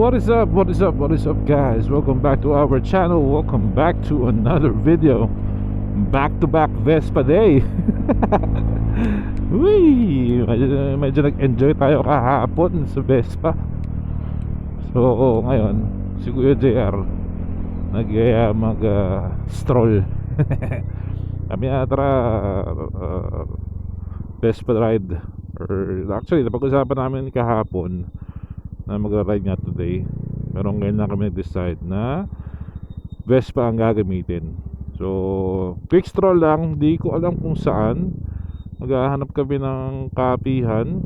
What is up? What is up? What is up, guys? Welcome back to our channel. Welcome back to another video. Back-to-back Vespa day. Uy, medyo nag-enjoy tayo kahapon sa Vespa. So ngayon si Kuya JR mag-stroll. Kami tara Vespa ride. Or actually napag-usapan namin kahapon na mag-ride nga today, pero ngayon lang kami nag-decide na Vespa ang gagamitin. So quick stroll lang, di ko alam kung saan. Maghahanap kami ng kapihan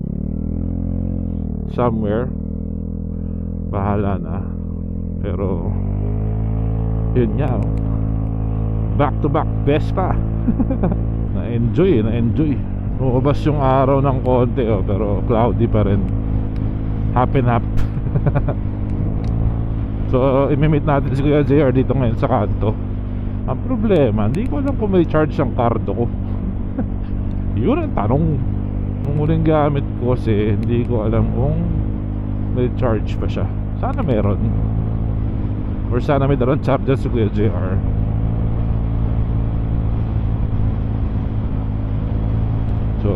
somewhere, bahala na. Pero yun nga, back to back Vespa. Na-enjoy. Lumabas yung araw ng konti pero cloudy pa rin. Half and half. So imimit natin si Kuya JR dito ngayon sa kanto. Ang problema, hindi ko alam kung may charge ang cardo ko. Yun ang tanong. Kung muling gamit ko kasi hindi ko alam kung may charge pa siya. Sana meron, or sana may dalang charger si Kuya JR. So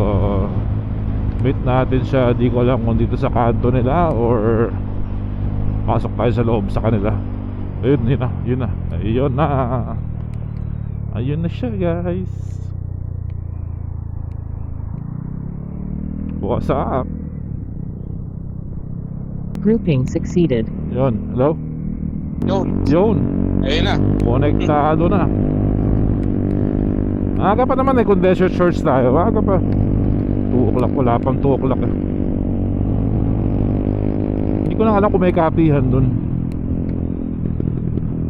meet natin siya. Di ko alam kung dito sa kanto nila or pasok tayo sa loob sa kanila. Ayun na siya, guys. What's up? Grouping succeeded. Yun, hello? Yun Ayun na. konektado na. Aga pa naman kung desert shorts tayo. Aga pa 2 o'clock, wala pang 2 o'clock Hindi ko lang alam kung may kapihan dun.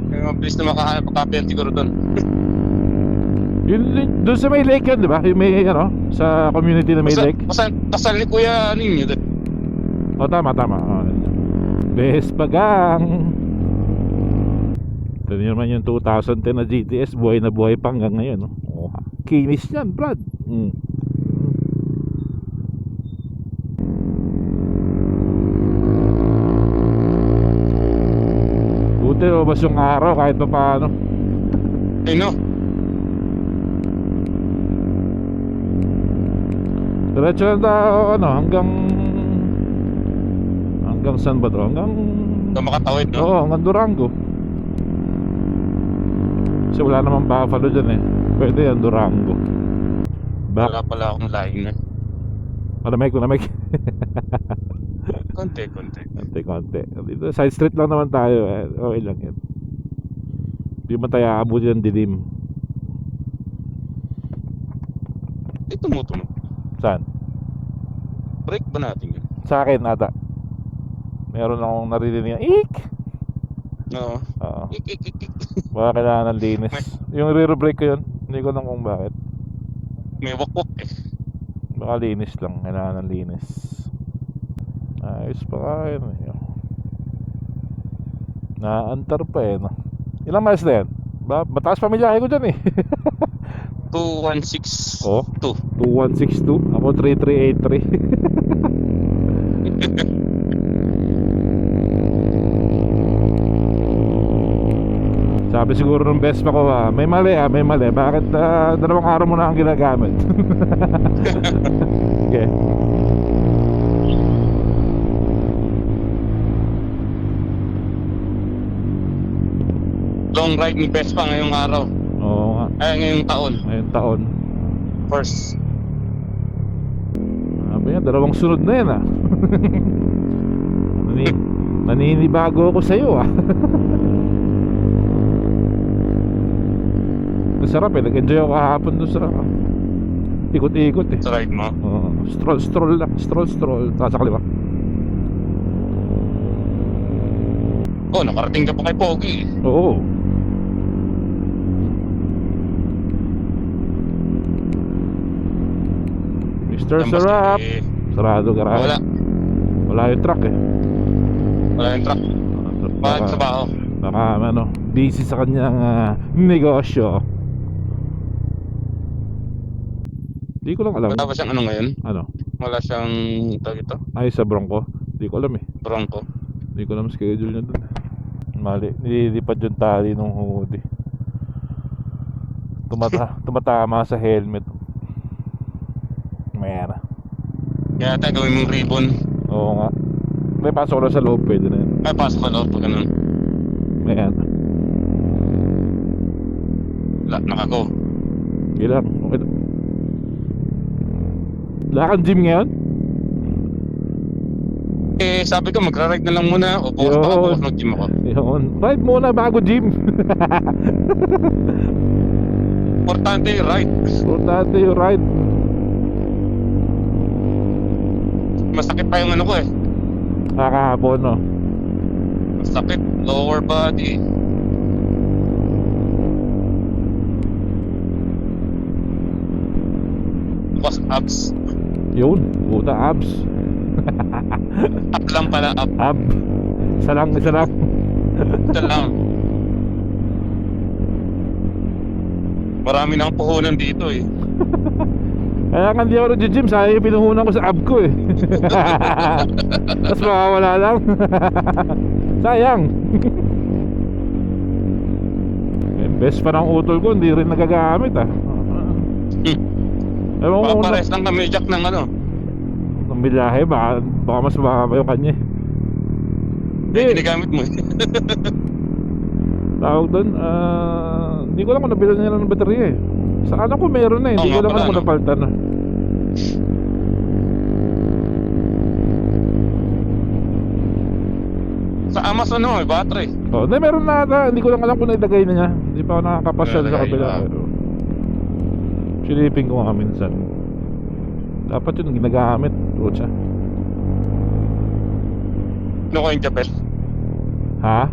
Kaya mabilis na makahanap ang copy siguro doon. Yun, dun sa may lake yun, di ba? Yung may sa community na may lake. Kasal ni Kuya ninyo doon. Tama. Vespa gang. Ito naman yung 2010 na GTS. Buhay na buhay pa hanggang ngayon. Kinis yan, Brad. Buti lumabas yung araw kahit pa paano. Ay no. Diretso lang tayo hanggang saan ba to? Hanggang Makatawid, no? Oo, hanggang Durango. Kasi wala namang Buffalo dyan Pwede yan, Durango. Wala pala akong laing na. Malamig. Konti. Dito, side street lang naman tayo. Okay lang yan. Hindi man tayo aabuti ng dilim. Tumutunog. Saan? Break ba natin yun? Sa akin ata. Meron akong naririnig ng ik. Oo. Oo. Ik. Baka kailangan ng linis. Yung rear brake ko yun. Hindi ko alam kung bakit. May wakwak Baka linis lang. Kailangan ng linis. Ayos pa kayo. Naantar pa no? Ilang miles na yan? Mataas pamilyahe ko dyan 2162. Oh, 2162. Ako 3383. Sabi siguro ng Vespa ko, may mali. Bakit dalawang araw mo na ang ginagamit? Okay. Long ride ni Vespa ngayong araw. Oo nga. Ngayong taon. First. Sabi yan, dalawang sunod na yan Naninibago ako sa'yo Masarap nag-enjoy ako kahapon doon sa ikot-ikot Sa ride mo? Stroll lang. Stroll. Sa kaliwa. Nakarating ka pa kay Pogi. Oo. Mr. Sarap. Sarado garage. Wala yung truck Wala yung truck. Bakit sa baho? Baka busy sa kanyang negosyo. Di ko lang alam. Wala ba siyang ngayon? Ano? Wala siyang tawag ito? Ay, sa Bronco. Di ko alam Bronco. Hindi ko alam schedule niya dun. Mali, nililipad yung tali ng hoodie. Tumatama sa helmet. Mayara. Kaya tayo gawin mong ribbon. Oo nga. May pasok lang sa loob, pwede na yun. Ay, pasok ka loob pag ganun. Mayara. Nakako. Kailang, okay na. Wala kang gym ngayon? Eh, sabi ko magra-ride na lang muna. O bukas Yun. baka bukas mag-gym ako. Yun. Ride muna bago gym. Importante yung ride. Importante yung ride. Masakit pa yung ano ko eh. Kakahapon, no? Masakit. Lower body. Bukas abs. Yun, puta abs. Up lang pala. Up. Ab. Isa lang. Ito lang. Marami nang puhunan dito eh. Kaya nga hindi ako nag-gym, sayang yung pinuhunan ko sa ab ko eh. Tapos makawala lang. Sayang. Yung best pa ng utol ko, hindi rin nagagamit ah. Ewan ko kung Papares lang kami jack ng ano. ng bilahe, baka mas makaka yung kanya. Hindi, ginagamit mo. Tawag doon, hindi ko lang kung nabilan nila ng baterya eh. Sa ano ko meron na eh, hindi Oo ko nga lang pala, kung no? napalitan na. Sa Amazon no, may battery. Oh, hindi meron na ata, hindi ko lang alam kung nailagay na niya. Hindi pa ako nakakapasyal sa Nailagay, kabila. ah. Silipin ko nga minsan. Dapat yun ginagamit. O siya. Kinuha yung Japel. Ha?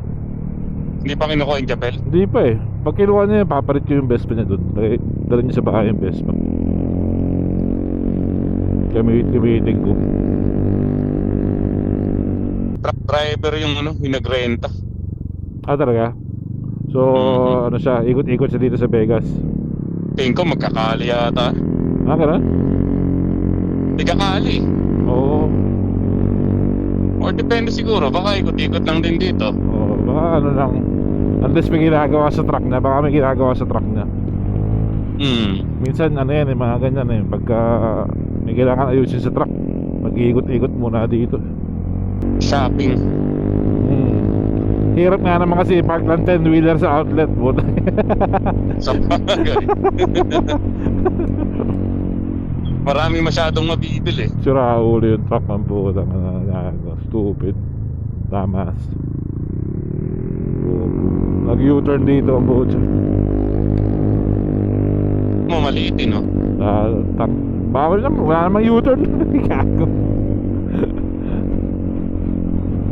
Hindi pa kinuha yung Japel. Hindi pa eh. Pag kinuha niya, papalit ko yung Vespa niya doon. Dala niya sa bahay yung Vespa. Gamitin ko. Truck driver yung ano, yung nagrenta. Ah, talaga? So, Mhm. ano siya, ikot-ikot siya dito sa Vegas. Tingin ko magkakali yata. Ah, ganun? Hindi kakali. Oo. Or depende siguro, baka ikot-ikot lang din dito. Oo, baka ano lang. Unless may ginagawa sa truck niya, baka may ginagawa sa truck niya. Minsan ano yan, mga ganyan eh. Pagka may kailangan ayusin sa truck, mag-iikot-ikot muna dito. Shopping. Hirap nga naman kasi park lang 10-wheeler sa outlet. Buta. Sa bagay. Marami masyadong mabibili. Sira ulo yung truck ng puta. Stupid. Tamas. Nag-U-turn dito ang buta. Maliit no? Bawal naman, wala namang U-turn. Gago.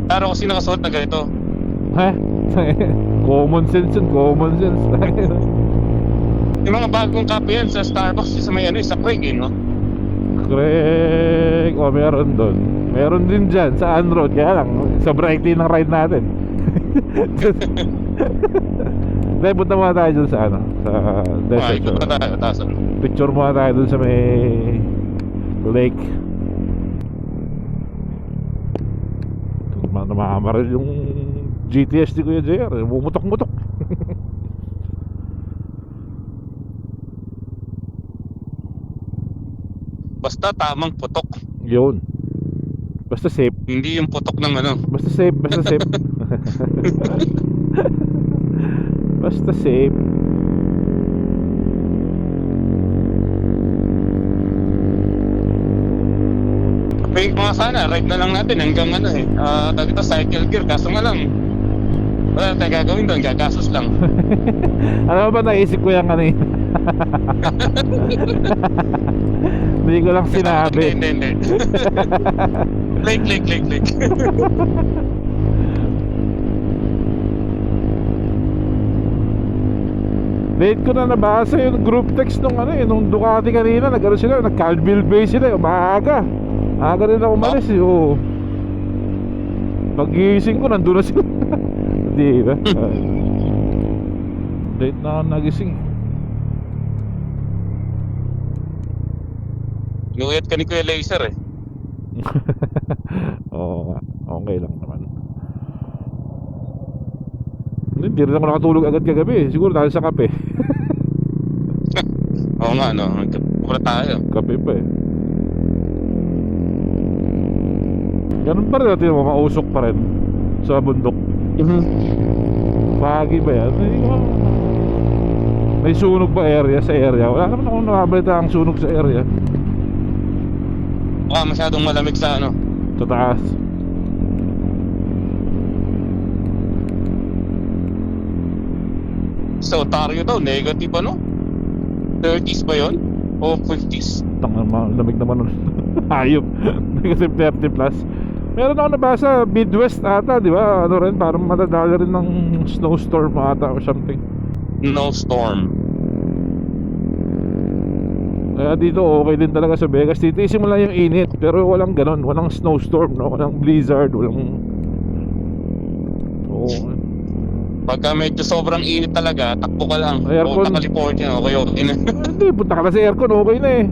Pero kasi nakasuot na ganito. Ha? Common sense yun, common sense. Yung mga bagong kape yan sa Starbucks, sa may ano, sa Craig no? Craig, meron doon. Meron din dyan sa Unroad. Kaya lang, sa Brightly ng ride natin. Dahil punta muna tayo dun sa ano, sa desert. Ikot na tayo, taas ano. Picture muna tayo dun sa may lake. Namamaril yung GTS di Kuya JR. Bumutok-mutok. Basta tamang putok. Yun. Basta safe. Hindi yung putok ng ano. Basta safe, basta safe. Basta safe. Pwede mga sana, ride na lang natin hanggang ano eh. Dito cycle gear, kaso nga lang. Wala tayong gagawin doon, gagastos lang. Alam mo ba naisip ko yung kanina? Hindi ko lang sinabi. Hindi. Lake. Late ko na nabasa yung group text nung ano eh, nung Ducati kanina, nag-ano sila, nag-Calville Bay sila, maaga. Aga rin ako umalis eh, oo. Pag-gising ko, nandun na sila. Hindi ba? Late na ako nagising. Inuwit ka ni Kuya Laser eh. Oo nga, okay lang naman. Hindi rin ako nakatulog agad kagabi. Siguro dahil sa kape. Oo nga, no? Nagkapura tayo. Kape pa eh. Ganun pa rin natin mo, mausok pa rin sa bundok. Pagi ba yan? May sunog ba area sa area? Wala naman akong nakabalita ang sunog sa area. Baka masyadong malamig sa ano. Sa taas. Sa Ontario daw, negative ano? 30s ba yun? O 50s? Lamig naman nun. Hayop. Kasi 30 plus. Meron ako nabasa, Midwest ata, di ba? Ano rin, parang matadala rin ng snowstorm ata or something. No storm. Kaya dito okay din talaga sa Vegas. Titiisin mo lang yung init, pero walang ganon. Walang snowstorm, no? Walang blizzard, walang... Oo. Pagka medyo sobrang init talaga, takbo ka lang. Aircon. Punta California, okay na. Hindi, punta ka na sa aircon, okay na eh.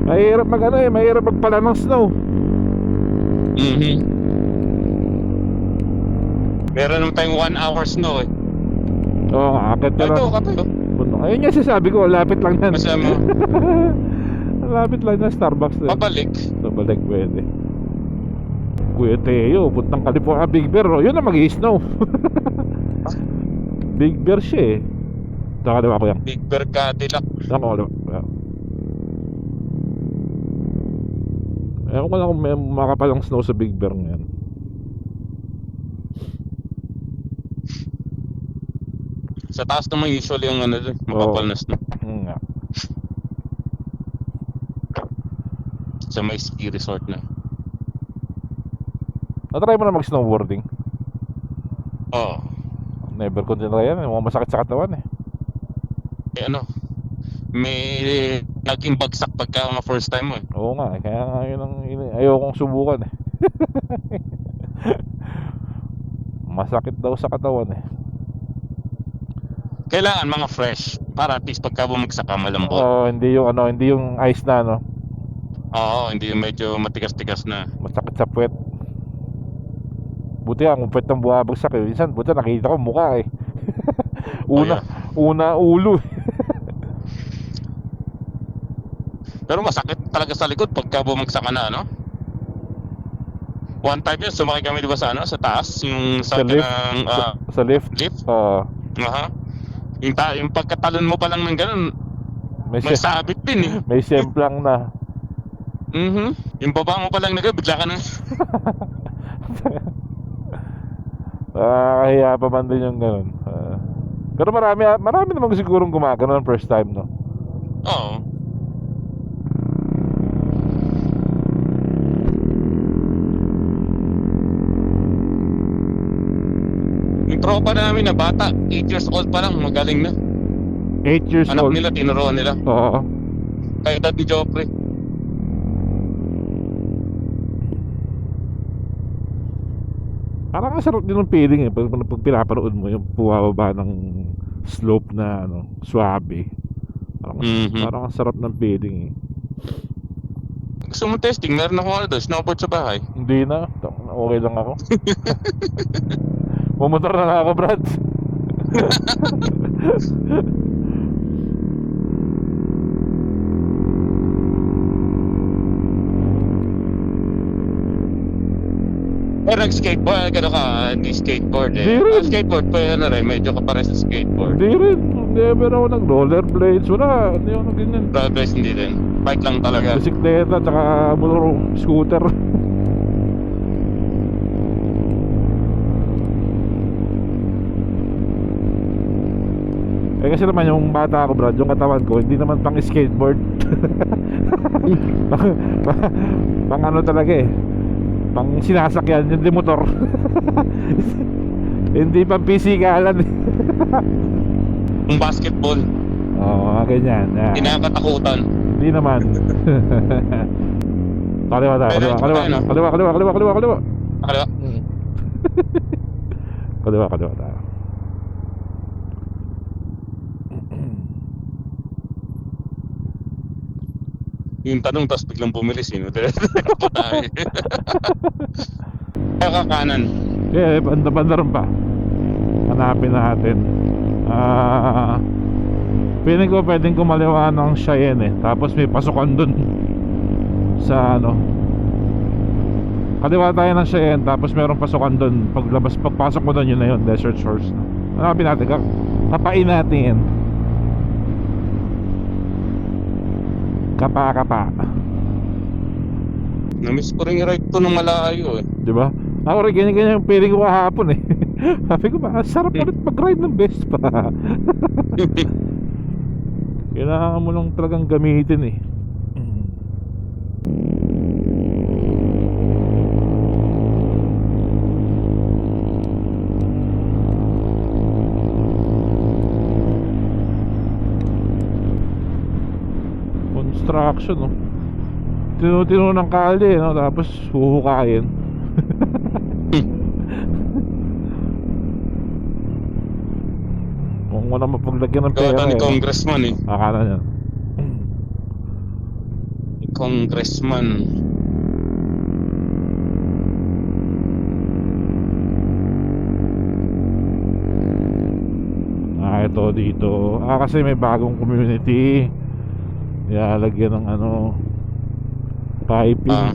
Mahirap mag ano eh, mahirap magpala ng snow. Meron naman tayong 1 hour snow eh. Oo, akit ka Ito, lang. kape oh. Ayun nga sasabi ko, lapit lang yan. Masama. Lapit lang yan, Starbucks na. Pabalik. So balik pwede. Kuya Teo, puntang California, Big Bear, oh. Yun na mag-i-snow. Big Bear siya eh. Saka diba ko yan? Big Bear Cadillac. Ako, diba? Ewan ko lang kung may makapalang snow sa Big Bear ngayon. Sa taas naman usually yung ano dun, makapal na snow. Nga. Sa may ski resort na. Natry mo na mag-snowboarding? Oo. Never ko tinry yan, mukhang masakit sa katawan eh. Eh ano, may naging bagsak pagka mga first time mo eh. Oo nga, kaya nga yun ang ayokong subukan eh. Masakit daw sa katawan eh. Kailangan mga fresh para at least pagka bumagsak ka malambot. Oo, hindi yung ano, hindi yung ice na no. Oo, hindi yung medyo matigas-tigas na. Masakit sa puwet. Buti ang puwet ng buwabagsak eh. Minsan, buti nakita ko mukha eh. Una ulo. Pero masakit talaga sa likod pagka bumagsak ka na, no? One time yun, sumakay kami diba sa ano, sa taas, yung Sa sa lift? ng Sa lift? lift. Oo. Aha. Yung pagkatalon mo pa lang ng ganun, May may sabit din eh. may semplang na. Yung baba mo pa lang na bigla ka na. Kaya pa man din yung ganun. Pero marami namang sigurong gumagano ng first time, no? Oo. Yung tropa namin na bata, 8 years old pa lang, magaling na. 8 years Anak old. nila, tinuruan nila. Oo. Kaya edad ni Joffrey. Parang ang sarap din ng feeling eh pag pinapanood mo yung bumababa ng slope na ano, swabe. Parang ang sarap ng feeling eh. Gusto mo testing? Meron ako ano doon, snowboard sa bahay. Hindi na, okay lang ako. Pumotor na nga ako, Brad. Pero nag-skateboard, gano'n ka, hindi skateboard eh. Di rin. Skateboard pa yan na rin, medyo kapare sa skateboard. Hindi rin, never ako nag-rollerblades. Wala, hindi ako ganyan. Road race hindi din. Bike lang talaga. Bisikleta, tsaka motor, scooter. Eh kasi naman yung bata ako, Brad, yung katawan ko, hindi naman pang skateboard. pang ano talaga eh, pang sinasakyan, hindi motor. Hindi pang pisikalan eh. Yung basketball, Oo, ganyan. kinakatakutan. Hindi naman. Kaliwa tayo, kaliwa, kaliwa, kaliwa, kaliwa, kaliwa, kaliwa, kaliwa. Kaliwa. Kaliwa, kaliwa tayo. Yung tanong, tapos biglang bumili, sino? Diretso tayo. Kaya kanan. Eh, banda-banda rin pa. Hanapin natin. Feeling ko pwedeng kumaliwa ng Cheyenne eh. Tapos may pasukan dun sa ano, kaliwa tayo ng Cheyenne, tapos merong pasukan dun. Pagpasok mo dun, yun na yun, Desert Shores na. Hanapin natin, kapain natin. Kapa. Namiss ko rin i-ride to ng malayo eh. Diba? Ako rin ganyan yung feeling ko kahapon eh. Sabi ko ba, sarap ulit mag-ride ng Vespa. Kailangan mo lang talagang gamitin eh. Construction, no? Tinutino ng kalye, no? Tapos huhukayin. Kung wala mapaglagyan ng Gawa pera ni eh, congressman eh. akala niya. Ni congressman. Ito dito. Kasi may bagong community. Ilalagyan ng ano, piping.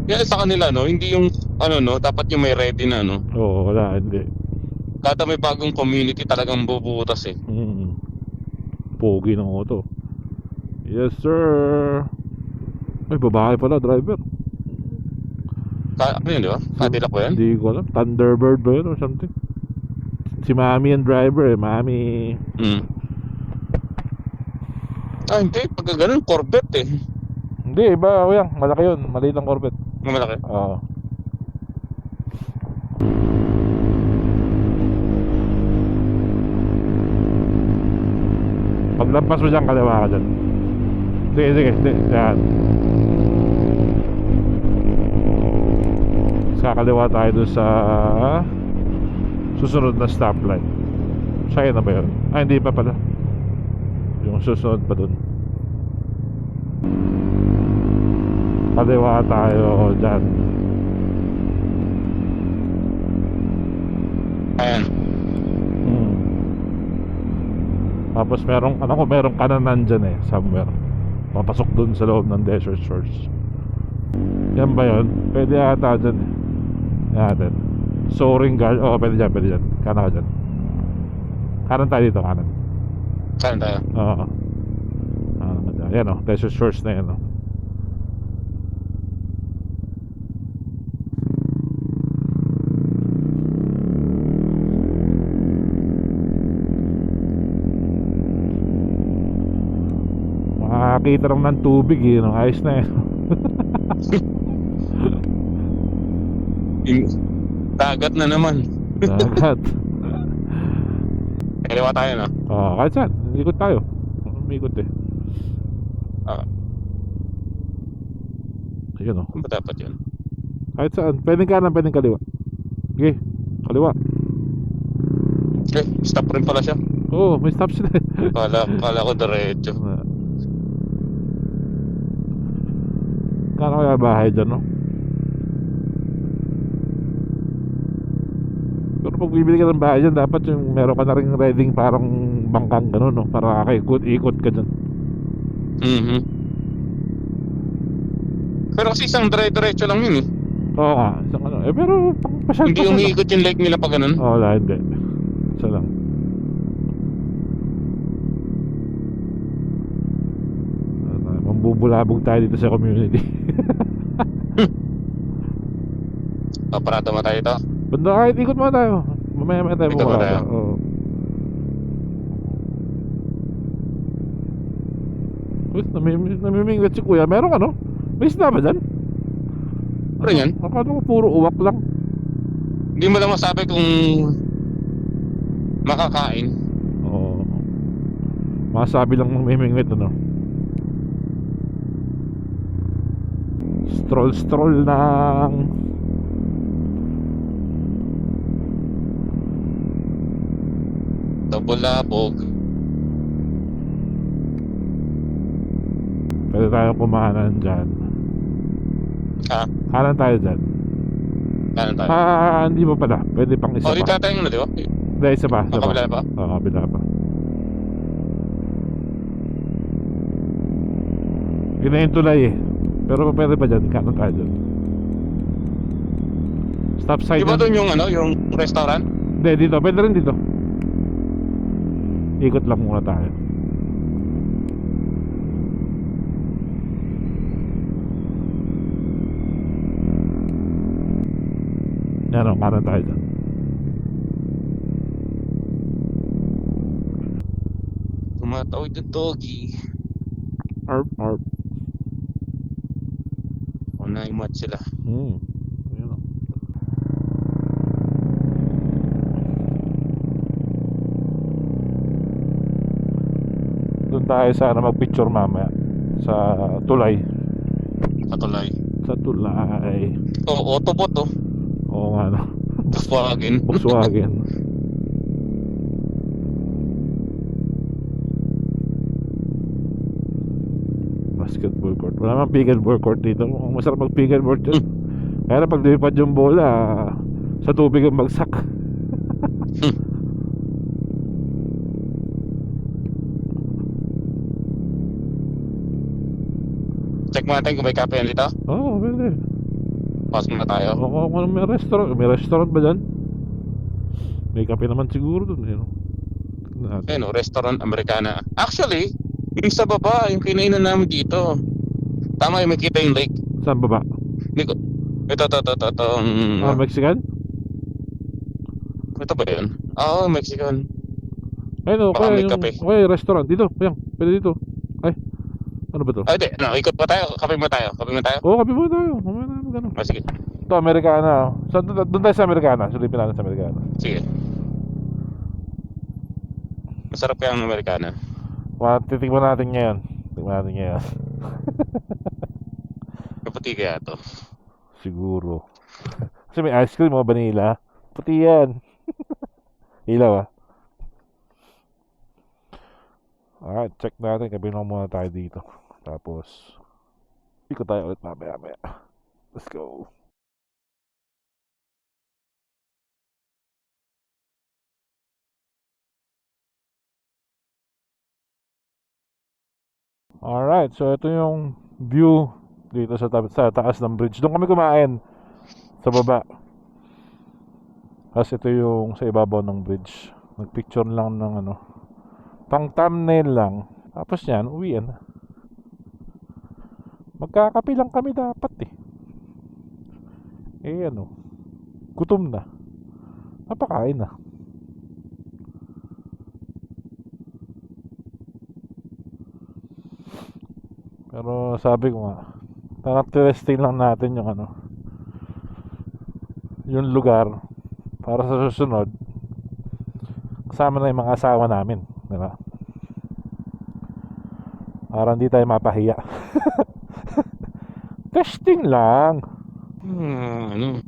Kaya sa kanila no, hindi yung ano no, dapat yung may ready na no. Oo, wala, hindi. Kada may bagong community talagang bubutas eh. Pogi ng auto. Yes sir. Ay, babae pala driver. Ano yun di ba? Cadillac ba yan? Hindi ko alam. Thunderbird ba yun or something? Si Mami ang driver eh. Mami. Ah hindi, pagka ganun Corvette eh. Hindi, iba yan. Malaki yun. Maliit ang Corvette. Malaki. Oo. Paglampas mo dyan, kaliwa ka dyan. Sige. Yan. Kakaliwa tayo doon sa susunod na stoplight. Sa'yo na ba yun? Ah, hindi pa pala. Yung susunod pa doon. Kaliwa tayo dyan. Ayan. Tapos merong kanan dyan eh, somewhere. Papasok doon sa loob ng Desert Shores. Yan ba yun? Pwede ata dyan eh. Yan. Soaring guard. Oo, pwede dyan. Kanan ka dyan. Kanan tayo dito, kanan. Saan tayo? Oo. Yan o, Desert Shores na yan o. Makakakita lang ng tubig eh, no? Ayos na yan. Dagat na naman. Dagat. Kaliwa tayo na. Oo, kahit saan. Ikot tayo. Umikot eh. Ayun o. Ano ba dapat yun? Kahit saan. Pwedeng kanan, pwedeng kaliwa. Okay, kaliwa. Stop rin pala siya. Oo, may stop sila. Kala ko diretso. Kano kaya bahay dyan, no? Pero pag bibili ka ng bahay dyan, dapat yung meron ka na rin riding parang bangkang gano'n, no? Para ikot ka dyan. Pero kasi isang diretso lang yun eh. Oo nga, isang ano. Eh, pero pasyal. Hindi umiikot yung leg nila pa ganun. Oo, wala, hindi. Isa lang. Mambubulabog tayo dito sa community. Parada mo tayo ito. Banda, kahit ikot mo tayo. Mamaya tayo Ikot mo bumarada. tayo? Oo. Uy, namimingwit si kuya. Meron ka, no? May isda ba dyan? Pero yan, Akala ko puro uwak lang. hindi mo lang masabi kung makakain. Oo. Masabi lang mamimingwit, ano? Stroll ng Bulabog. pwede tayong kumanan dyan. Ah, Kanan tayo dyan. kanan tayo. Hindi pa pala. Pwede pang isa Oh, dito pa. tayo muna, di ba? Hindi, isa pa. Isa pa. Kabila pa? Oo, kabila pa. Yun na yung tulay eh. Pero pwede pa dyan. Kanan tayo dyan. Stop sign. Di ba yan. doon yung ano, yung restaurant? Hindi, dito. Pwede rin dito. Ikot lang muna tayo. Yan o, kanan tayo dyan. Tumatawid yung doggy. Arp, arp. O, naimat sila. Yan o. Doon tayo sana mag-picture mamaya. Sa tulay. Katulay. Sa tulay. Oh, Autobot oh. Oo nga no. Volkswagen. Volkswagen. Basketball court. Wala mang pickleball court dito. Mukhang masarap mag pickleball dyan. Kaya pag lumipad yung bola, sa tubig ang bagsak. Check mo natin kung may kape yan dito. Oo, pwede. Pasok na tayo. Oo, kung may restaurant. May restaurant ba dyan? May kape naman siguro dun. Tignan natin. Ayun oh, restaurant Americana. Actually, yung sa baba, yung kinainan namin dito. Tama yung makita yung lake. Saan baba? Hindi ko. Ito. Mexican? Ito ba yun? Oo, Mexican. Ayun o, Baka kaya may yung kape. kaya restaurant. Dito, ayan. Pwede dito. Ay, ano ba to? Ay, di. No, ikot pa tayo. Kape mo tayo. Oo, kape mo tayo. Mamaya na magano. Ah, sige. Ito, Americana. Saan doon tayo sa Americana? Sulipin natin sa Americana. Sige. Masarap kaya ang Americana. Titignan natin ngayon. Tignan natin ngayon. Kaputi kaya to. Siguro. Kasi may ice cream o vanilla. Puti yan. Ilaw ah. Alright, check natin. Kabilang muna tayo dito. Tapos, ikot tayo ulit mamaya. Let's go. Alright, so ito yung view dito sa taas ng bridge. Doon kami kumain sa baba. Tapos ito yung sa ibabaw ng bridge. Nagpicture lang ng ano, pang thumbnail lang. Tapos yan, uwian na. Magkakape lang kami dapat eh. Eh ano, gutom na. Napakain na. Pero sabi ko nga, testing lang natin yung ano, yung lugar para sa susunod kasama na yung mga asawa namin, di ba? Para hindi tayo mapahiya. Testing lang. Ano?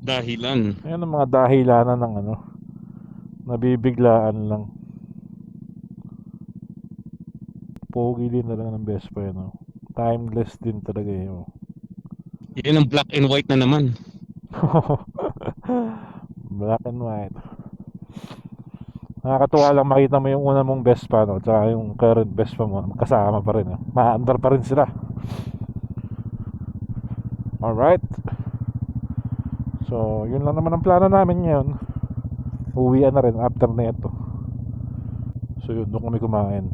Dahilan. Ayan ang mga dahilanan ng ano, nabibiglaan lang. Pogi din talaga ng best friend, no? Timeless din talaga yun. Yan ang black and white na naman. Black and white. Nakakatuwa lang makita mo yung una mong best pa, no? Tsaka yung current best pa mo, magkasama pa rin, no? Maandar pa rin sila. Alright. So, yun lang naman ang plano namin ngayon. Uwian na rin after na ito. So yun, doon kami kumain.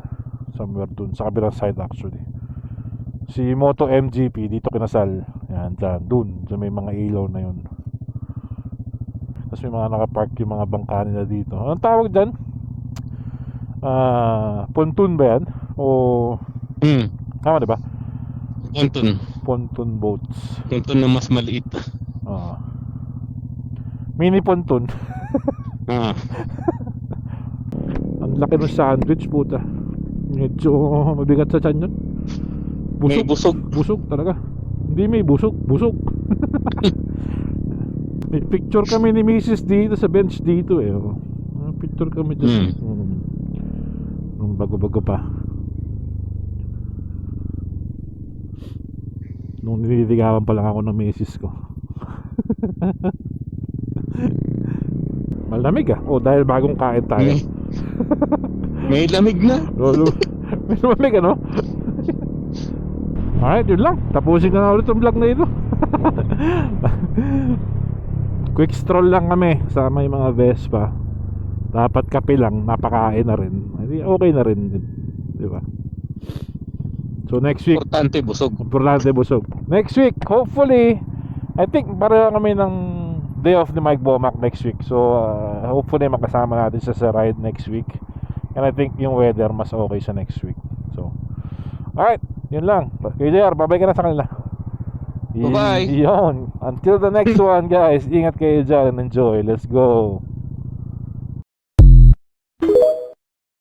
Somewhere dun, sa kabilang side actually. Si Moto MGP dito kinasal. Yan, dyan, dun. Dyan may mga ilaw na yun. Tapos may mga nakapark yung mga bangka nila dito. Anong tawag dyan? Pontoon ba yan? O... Tama diba? Pontoon. Pontoon boats. Pontoon na mas maliit. Mini pontoon. Ang laki ng sandwich, puta. Medyo mabigat sa tiyan yun. May busog. Busog talaga. Hindi may busog. Busog. May picture kami ni Mrs. dito sa bench dito eh. May picture kami dyan. Nung bago-bago pa. Nung nililigawan pa lang ako ng misis ko. Malamig ah. Oh, dahil bagong kain tayo. May lamig na. Lolo. May malamig ano? Alright, yun lang. Tapusin ko na ulit yung vlog na ito. Quick stroll lang kami sa may mga Vespa. Dapat kape lang, napakain na rin. Okay na rin din. Di ba? So next week, Importante busog. importante busog. Next week, hopefully, I think para kami ng day off ni Mike Bomac next week. So hopefully makasama natin siya sa ride next week. And I think yung weather mas okay sa next week. So alright, yun lang. KJR, babay ka na sa kanila. Bye-bye. Yun. Until the next one guys, ingat kayo dyan and enjoy. Let's go.